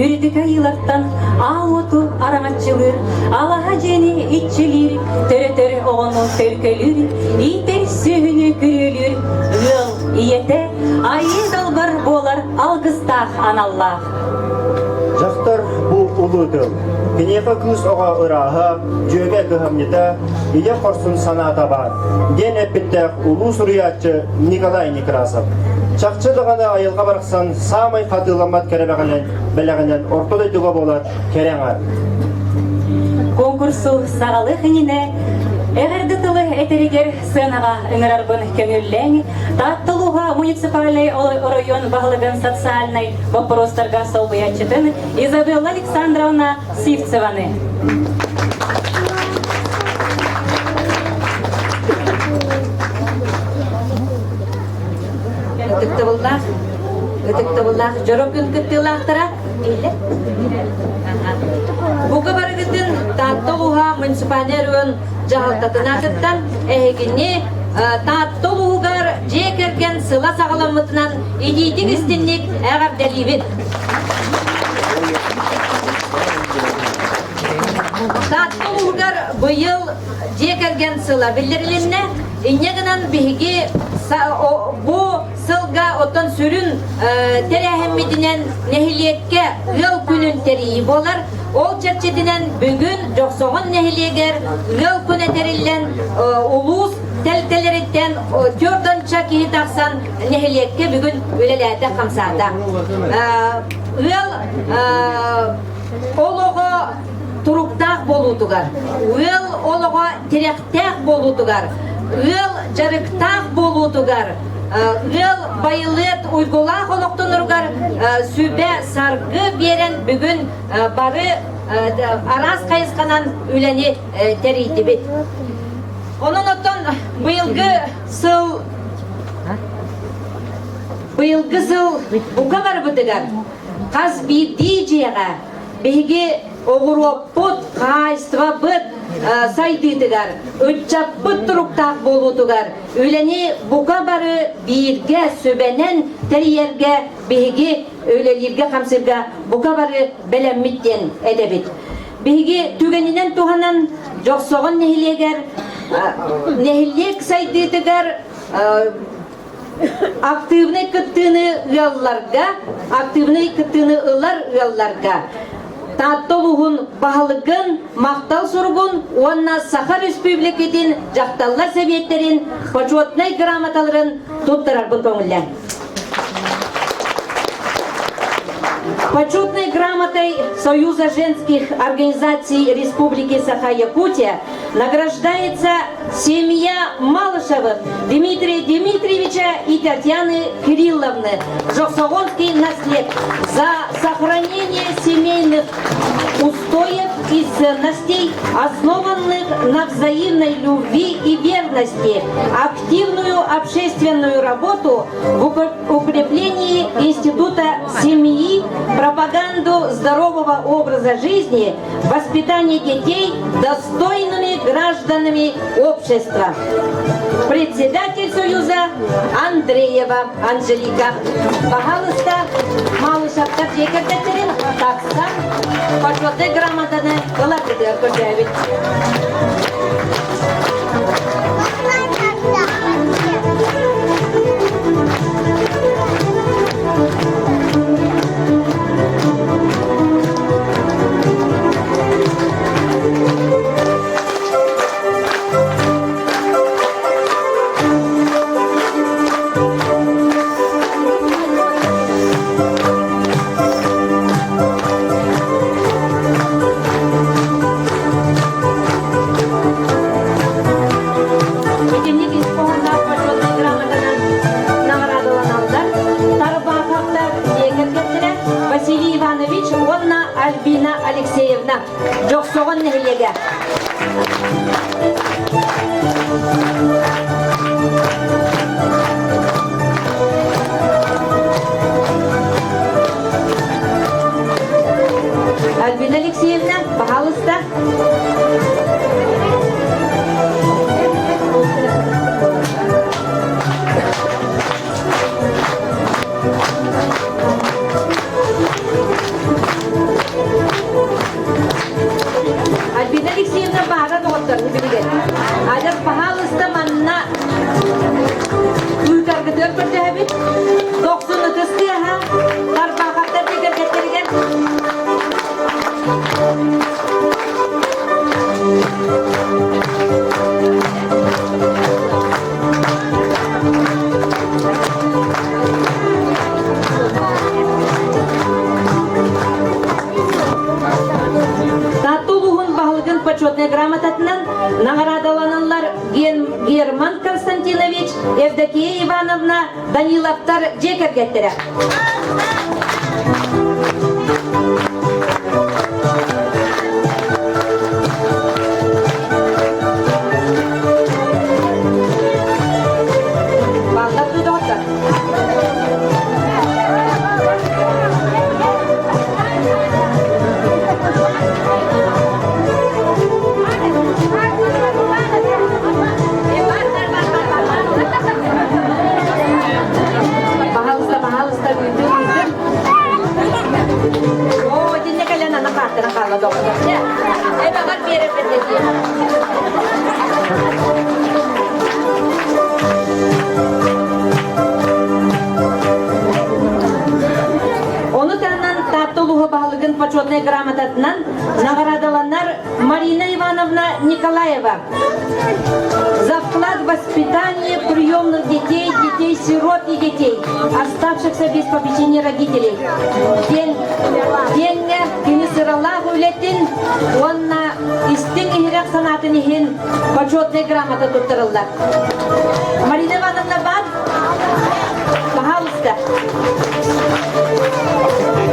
үрдік айылақтан ауыту араңатчылыр, алаға жені итчілер, түрі-түрі оғыну төркөлір, итер сүйіні күрелір, өл иеті айы далбар болар алғыстақ аналлақ. Жақтар бұл ұлы дыл. Кенеқі күз оға ұраға, жөге күхамнета, ие қорсын саната бар. Ден әппеттәк ұлы сұриятчы Николай Некрасов. Чақчыдығаны айылға барықсан, самай қатыламат кәребәғінен, бәләғінен ортодай дүға болар кәрәңар. Конкурсу сағалы қыніне, әғірді тылы әтерегер сынаға үңірарбын көңілләң, таттылуға муниципальный район бағылығын социальный вопростарға солбыятчытын Изабелла Александровна Сивцеваны. Үтіктівіллах, жорок күн күттілақтыра? Бұғы барығыздың таттылуға муниципальный район жағылтатына кіттан әйгіне таттылуғар жекерген сыла сағаламытынан едейдік істіннік әғар дәлейбін. Таттылуғар бұйыл жекерген сыла білдірілінне инегінен бігі бұ сылға отын сүрін тәрәхіммедінен нәхилиетке ғыл күнін тәрейі болар. Ол чәрчедінен бүгін жоқсоғын нәхилиегер ғыл күні тәрелден ұлыс тәл-тәлереттен түрдінча кейі тақсан нәхилиетке бүгін өлеләді қамсада. Ғыл олығы тұруқтақ болудығар, ғыл олығы теректәқ болудығар, ғыл жарықтақ болудығар, ғыл байылет ұйғылақ олықтынырғар сөбе сарғы берен бүгін бары арас қайысқанан өләне тәрейді бет. Оның оттан бұйылғы сыл бұға бар бұдығар. Қаз бірді жеға бәйге оғыроппыт, қайыстыға бұд сайдыдығар, өтчап бұд тұруқтақ болудығар. Өләне бұға бары бірге сөбәнен тәрейерге бәйге өлелерге қамсырға бұға бары бәләмметтен әдәбет. Бәйге түгенінен туғанан жоқсоғын нәхілек сайдыдығар активный күттіні ұлар ұялларға. Таттылуғын бағылығын, мақтал сұрғын, онна Саха Республикетін жақталлар сәбеттерін, почетный грамоталарын тұттырарбын көңілі. Почетной грамотой Союза женских организаций Республики Саха-Якутия награждается семья Малышевых Дмитрия Дмитриевича и Татьяны Кирилловны, Жоксогонский наслед, за сохранение семейных устоев и ценностей, основанных на взаимной любви и верности, активную общественную работу в укреплении института семьи, пропаганду здорового образа жизни, воспитание детей достойными гражданами общества. Председатель Союза Андреева Анжелика. Пожалуйста, Малышевтар жекердеттерин таксан почетный грамотаны кылабыды көрдәбит. доктор, хибилген. Адер, пожалуйста, манна уйкарга дөрпөртө хабит. 90 ха. Тарбахатта дигер кеттерген. Почетная грамотатынан наградалананлар Герман Константинович, Евдокия Ивановна, Даниловтар жекергеттері. Балдап доктор. Oh, hindi niya kailan nakata ng kala doktor. Ay, bakit may repetition? Onu tanınan Tatlılığı bağlıgın почетная грамотатынан наградаланар Марина Ивановна Николаева за вклад в воспитание приемных детей, детей-сирот и детей, оставшихся без попечения родителей. Деньги Кенесыраллаху летин, он на истин ихирак санатынихин почетная грамота туттырылды. Марина Ивановна, пожалуйста.